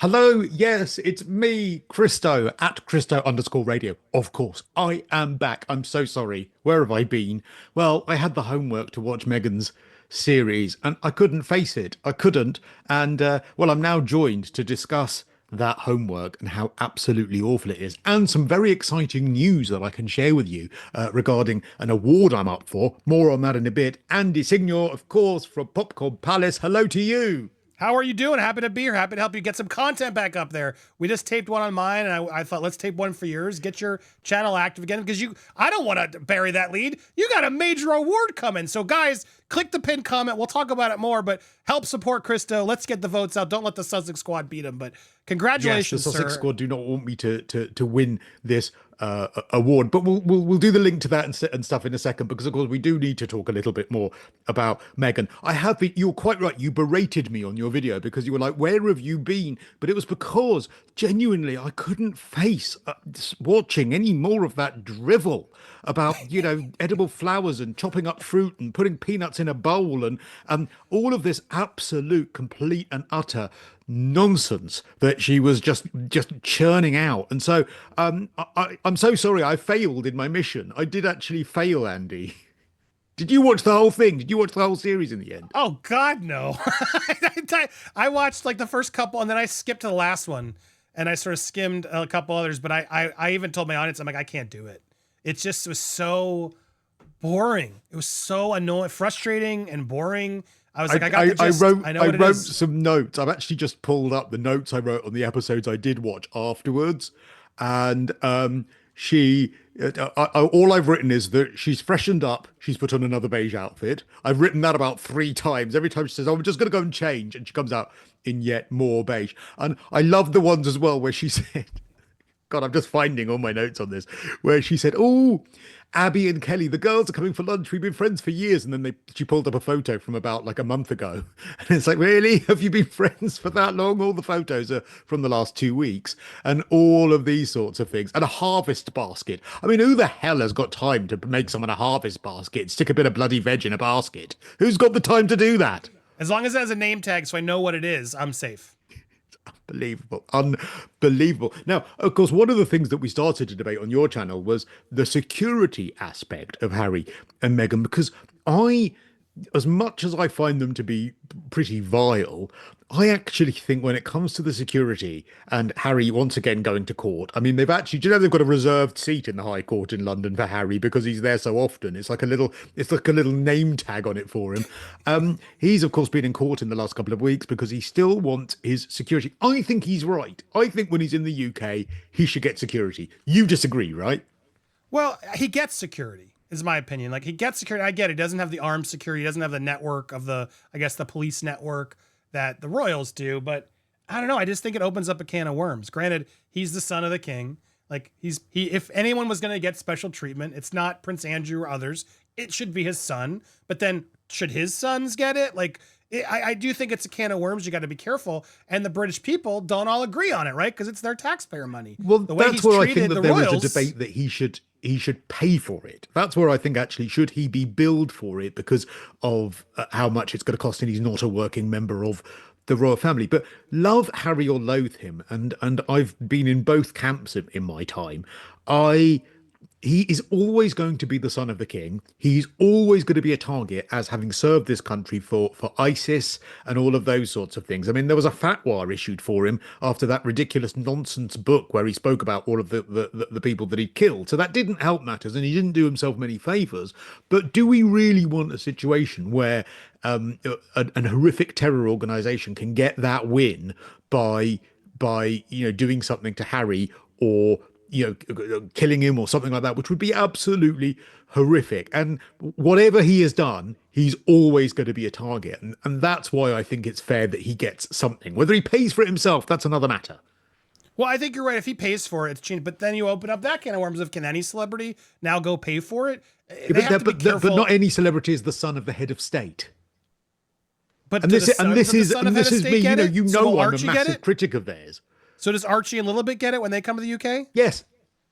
Hello, yes, it's me, Christo, at Christo_radio. Of course, I am back. I'm so sorry. Where have I been? Well, I had the homework to watch Meghan's series and I couldn't face it. I couldn't. And, well, I'm now joined to discuss that homework and how absolutely awful it is, and some very exciting news that I can share with you regarding an award I'm up for. More on that in a bit. Andy Signor, of course, from Popcorn Palace. Hello to you. How are you doing? Happy to be here. Happy to help you get some content back up there. We just taped one on mine, and I thought let's tape one for yours. Get your channel active again because I don't want to bury that lead. You got a major award coming. So guys, click the pinned comment. We'll talk about it more, but help support Christo. Let's get the votes out. Don't let the Sussex squad beat him. But Yes, congratulations, the Sussex sir. squad do not want me to win this award, but we'll do the link to that and stuff in a second, because of course we do need to talk a little bit more about Meghan. You're quite right. You berated me on your video because you were like, "Where have you been?" But it was because genuinely I couldn't face watching any more of that drivel about edible flowers and chopping up fruit and putting peanuts in a bowl and all of this absolute, complete and utter nonsense that she was just churning out. And so I'm so sorry I failed in my mission. I did actually fail, Andy. Did you watch the whole thing? Did you watch the whole series in the end? Oh God, no. I watched like the first couple, and then I skipped to the last one, and I sort of skimmed a couple others. But I even told my audience, I'm like, I can't do it. It was so boring. It was so annoying, frustrating, and boring. I was like, I got the I gist. wrote I know I what it wrote is. some notes. I've actually just pulled up the notes I wrote on the episodes I did watch afterwards, and all I've written is that she's freshened up. She's put on another beige outfit. I've written that about three times. Every time she says, "Oh, I'm just going to go and change," and she comes out in yet more beige. And I love the ones as well where she said, God, I'm just finding all my notes on this, where she said, "Oh, Abby and Kelly, the girls are coming for lunch. We've been friends for years." And then she pulled up a photo from about like a month ago. And it's like, really? Have you been friends for that long? All the photos are from the last 2 weeks and all of these sorts of things. And a harvest basket. I mean, who the hell has got time to make someone a harvest basket? Stick a bit of bloody veg in a basket. Who's got the time to do that? As long as it has a name tag, so I know what it is, I'm safe. Unbelievable. Unbelievable. Now, of course, one of the things that we started to debate on your channel was the security aspect of Harry and Meghan, because as much as I find them to be pretty vile, I actually think when it comes to the security and Harry once again going to court, I mean, they've got a reserved seat in the High Court in London for Harry because he's there so often. It's like a little name tag on it for him. He's of course been in court in the last couple of weeks because he still wants his security. I think he's right. I think when he's in the UK, he should get security. You disagree, right? Well, he gets security, is my opinion. Like he gets security. I get it. He doesn't have the armed security. He doesn't have the network of I guess, the police network that the royals do. But I don't know. I just think it opens up a can of worms. Granted, he's the son of the king. Like if anyone was going to get special treatment, it's not Prince Andrew or others. It should be his son. But then should his sons get it? I do think it's a can of worms. You got to be careful. And the British people don't all agree on it, right? Because it's their taxpayer money. Well, The way that's he's where I think treated that the there is a royals. debate that he should pay for it. That's where I think actually should he be billed for it because of how much it's going to cost, and he's not a working member of the royal family. But love Harry or loathe him, and I've been in both camps in my time. I He is always going to be the son of the king. He's always going to be a target as having served this country for ISIS and all of those sorts of things. I mean, there was a fatwa issued for him after that ridiculous nonsense book where he spoke about all of the people that he'd killed. So that didn't help matters, and he didn't do himself many favors. But do we really want a situation where an horrific terror organization can get that win by doing something to Harry or killing him or something like that, which would be absolutely horrific. And whatever he has done, he's always going to be a target. And that's why I think it's fair that he gets something. Whether he pays for it himself, that's another matter. Well, I think you're right. If he pays for it, it's changed. But then you open up that can of worms of can any celebrity now go pay for it? They have to be But careful. not any celebrity is the son of the head of state. But And do this does the son of head this of is me. state get it? So will I'm a Archie get massive it? critic of theirs. So does Archie and Little Bit get it when they come to the UK? Yes.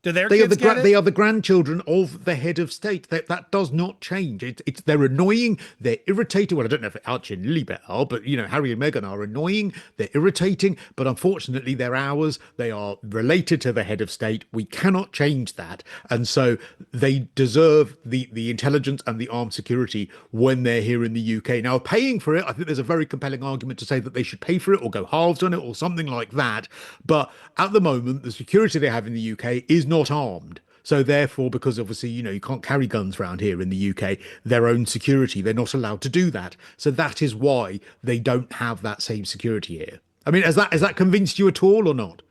Do their kids get it? They are the grandchildren of the head of state. That does not change. They're annoying. They're irritating. Well, I don't know if Archie and Lilibet are, but Harry and Meghan are annoying. They're irritating. But unfortunately, they're ours. They are related to the head of state. We cannot change that, and so they deserve the intelligence and the armed security when they're here in the UK. Now, paying for it, I think there's a very compelling argument to say that they should pay for it or go halves on it or something like that. But at the moment, the security they have in the UK is not armed. So therefore, because obviously, you can't carry guns around here in the UK, their own security, they're not allowed to do that. So that is why they don't have that same security here. I mean, has that convinced you at all or not?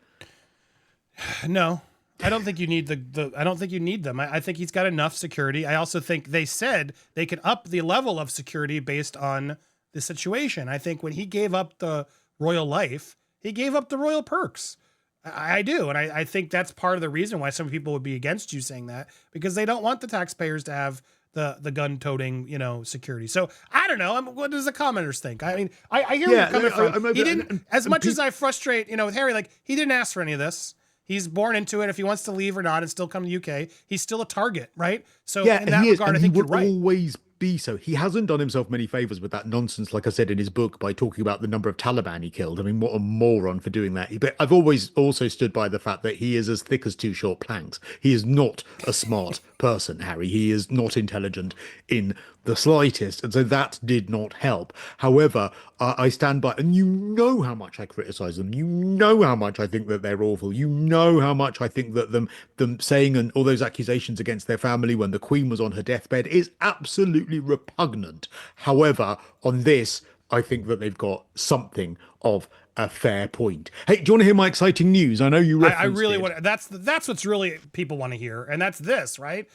No. I don't think you need I don't think you need them. I think he's got enough security. I also think they said they could up the level of security based on the situation. I think when he gave up the royal life, he gave up the royal perks. I do. And I think that's part of the reason why some people would be against you saying that, because they don't want the taxpayers to have the gun toting, security. So I don't know. What does the commenters think? I mean, I hear where you're coming from. He didn't, as much as I frustrate, with Harry, like, he didn't ask for any of this. He's born into it. If he wants to leave or not and still come to the UK, he's still a target, right? So in that regard, I think you're right. Always be so. He hasn't done himself many favors with that nonsense, like I said in his book, by talking about the number of Taliban he killed. I mean, what a moron for doing that. But I've always also stood by the fact that he is as thick as two short planks. He is not a smart person, Harry. He is not intelligent in the slightest, and so that did not help. However, I stand by, and you know how much I criticize them. You know how much I think that they're awful. You know how much I think that them saying and all those accusations against their family when the Queen was on her deathbed is absolutely repugnant. However, on this, I think that they've got something of a fair point. Hey, do you want to hear my exciting news? I know you referenced I really it. want. That's what's really people want to hear, and that's this, right?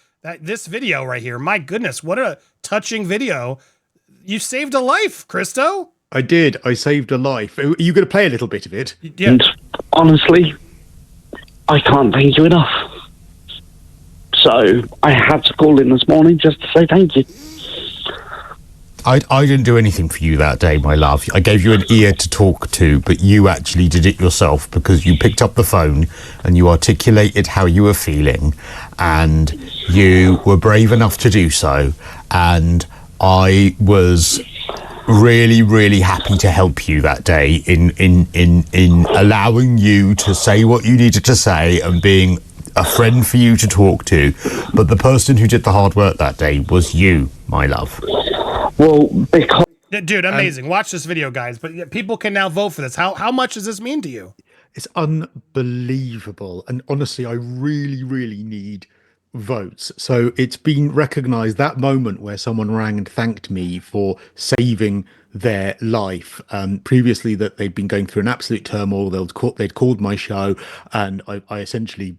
This video right here. My goodness, what a touching video! You saved a life, Christo. I did. I saved a life. Are you going to play a little bit of it? Yeah. And honestly, I can't thank you enough. So I had to call in this morning just to say thank you. I didn't do anything for you that day, my love. I gave you an ear to talk to, but you actually did it yourself because you picked up the phone and you articulated how you were feeling, and you were brave enough to do so. And I was really, really happy to help you that day in allowing you to say what you needed to say and being a friend for you to talk to. But the person who did the hard work that day was you, my love. Well, because... Dude, amazing. Watch this video, guys. But people can now vote for this. How much does this mean to you? It's unbelievable. And honestly, I really, really need votes. So it's been recognized, that moment where someone rang and thanked me for saving their life. Previously, that they'd been going through an absolute turmoil. They'd called my show, and I essentially,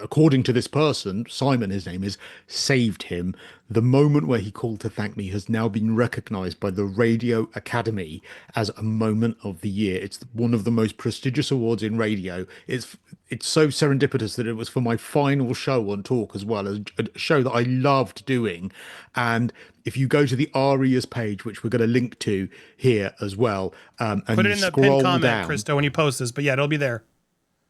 according to this person, Simon, his name is, saved him. The moment where he called to thank me has now been recognized by the Radio Academy as a moment of the year. It's one of the most prestigious awards in radio. It's so serendipitous that it was for my final show on Talk as well, as a show that I loved doing. And if you go to the ARIA's page, which we're going to link to here as well, and put it you in the scroll pinned comment, down, Christo, when you post this. But yeah, it'll be there.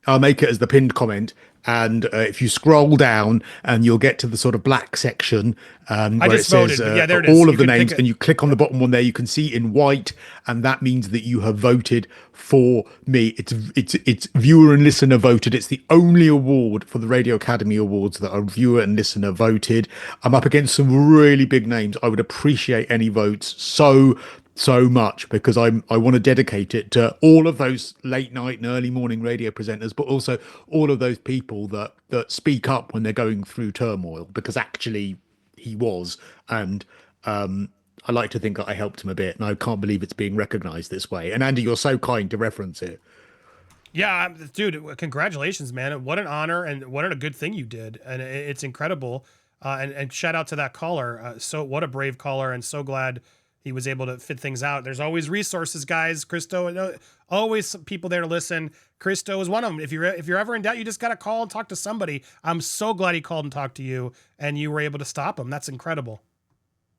I'll make it as the pinned comment. And if you scroll down, and you'll get to the sort of black section where just it says voted, yeah, there it is. all You of the can names, pick it. and you click on the bottom one there, you can see in white, and that means that you have voted for me. It's viewer and listener voted. It's the only award for the Radio Academy Awards that are viewer and listener voted. I'm up against some really big names. I would appreciate any votes so much, because I want to dedicate it to all of those late night and early morning radio presenters, but also all of those people that speak up when they're going through turmoil, because actually he was. And I like to think that I helped him a bit, and I can't believe it's being recognized this way. And Andy, you're so kind to reference it. Yeah, dude, congratulations, man. What an honor, and what a good thing you did. And it's incredible. And shout out to that caller. So what a brave caller, and so glad he was able to fit things out. There's always resources, guys. Christo, always some people there to listen. Christo is one of them. If you're ever in doubt, you just got to call and talk to somebody. I'm so glad he called and talked to you, and you were able to stop him. That's incredible.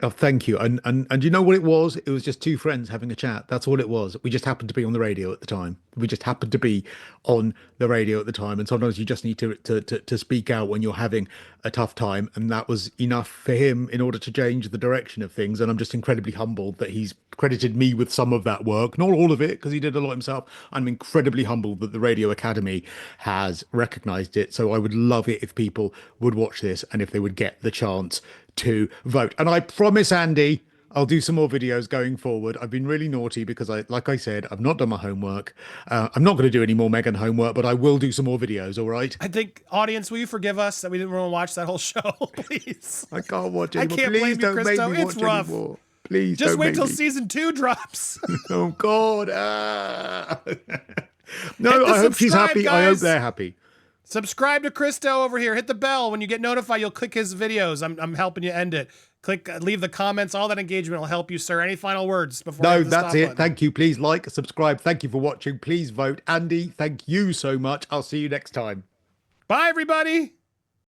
Oh, thank you. And you know what it was? It was just two friends having a chat. That's all it was. We just happened to be on the radio at the time. We just happened to be on the radio at the time. And sometimes you just need to speak out when you're having a tough time. And that was enough for him in order to change the direction of things. And I'm just incredibly humbled that he's credited me with some of that work, not all of it, because he did a lot himself. I'm incredibly humbled that the Radio Academy has recognized it. So I would love it if people would watch this and if they would get the chance to vote. And I promise, Andy, I'll do some more videos going forward. I've been really naughty because like I said, I've not done my homework. I'm not going to do any more Meghan homework, but I will do some more videos. All right. I think, audience, will you forgive us that we didn't want to watch that whole show, please? I can't watch I anymore. can't Please blame you, don't make Christo. me It's watch rough. anymore. Please Just don't wait make till me. season 2 drops. Oh God. Ah. Hit No, the I hope she's subscribe, happy. I hope guys. they're happy. Subscribe to Christo over here. Hit the bell. When you get notified, you'll click his videos. I'm helping you end it. Click, leave the comments. All that engagement will help you, sir. Any final words before? I No, hit the that's stop it. button? Thank you. Please like, subscribe. Thank you for watching. Please vote. Andy, thank you so much. I'll see you next time. Bye, everybody.